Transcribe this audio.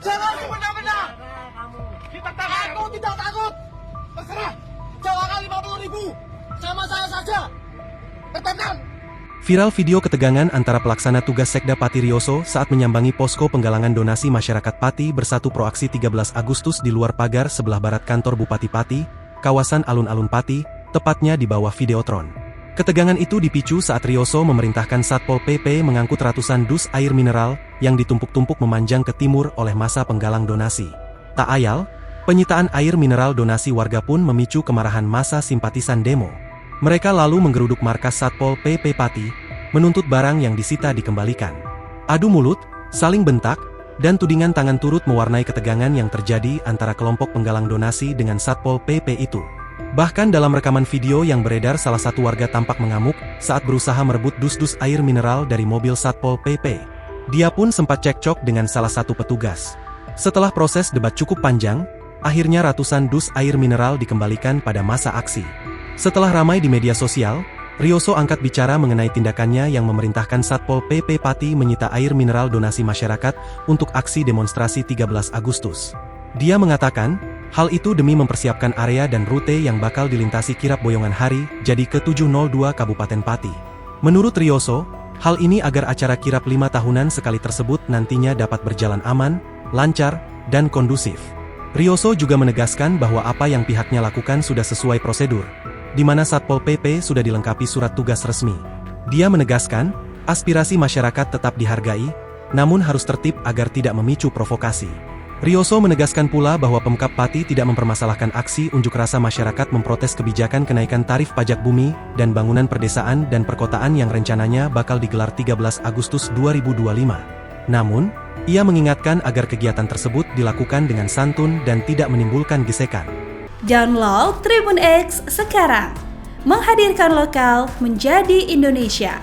Jangan semena-mena. Kita takut. Aku tidak takut. Terserah. Jangan 50.000. Sama saya saja. Pertentan. Viral video ketegangan antara pelaksana tugas Sekda Pati Rioso saat menyambangi posko penggalangan donasi masyarakat Pati Bersatu Proaksi 13 Agustus di luar pagar sebelah barat kantor Bupati Pati, kawasan alun-alun Pati, tepatnya di bawah Videotron. Ketegangan itu dipicu saat Rioso memerintahkan Satpol PP mengangkut ratusan dus air mineral yang ditumpuk-tumpuk memanjang ke timur oleh masa penggalang donasi. Tak ayal, penyitaan air mineral donasi warga pun memicu kemarahan massa simpatisan demo. Mereka lalu menggeruduk markas Satpol PP Pati, menuntut barang yang disita dikembalikan. Adu mulut, saling bentak, dan tudingan tangan turut mewarnai ketegangan yang terjadi antara kelompok penggalang donasi dengan Satpol PP itu. Bahkan dalam rekaman video yang beredar salah satu warga tampak mengamuk saat berusaha merebut dus-dus air mineral dari mobil Satpol PP. Dia pun sempat cekcok dengan salah satu petugas. Setelah proses debat cukup panjang, akhirnya ratusan dus air mineral dikembalikan pada masa aksi. Setelah ramai di media sosial, Rioso angkat bicara mengenai tindakannya yang memerintahkan Satpol PP Pati menyita air mineral donasi masyarakat untuk aksi demonstrasi 13 Agustus. Dia mengatakan, hal itu demi mempersiapkan area dan rute yang bakal dilintasi kirap Boyongan Hari jadi ke-702 Kabupaten Pati. Menurut Rioso, hal ini agar acara kirap 5 tahunan sekali tersebut nantinya dapat berjalan aman, lancar, dan kondusif. Rioso juga menegaskan bahwa apa yang pihaknya lakukan sudah sesuai prosedur, di mana Satpol PP sudah dilengkapi surat tugas resmi. Dia menegaskan, aspirasi masyarakat tetap dihargai, namun harus tertib agar tidak memicu provokasi. Rioso menegaskan pula bahwa Pemkab Pati tidak mempermasalahkan aksi unjuk rasa masyarakat memprotes kebijakan kenaikan tarif pajak bumi dan bangunan perdesaan dan perkotaan yang rencananya bakal digelar 13 Agustus 2025. Namun, ia mengingatkan agar kegiatan tersebut dilakukan dengan santun dan tidak menimbulkan gesekan. Download Tribun X sekarang, menghadirkan lokal menjadi Indonesia.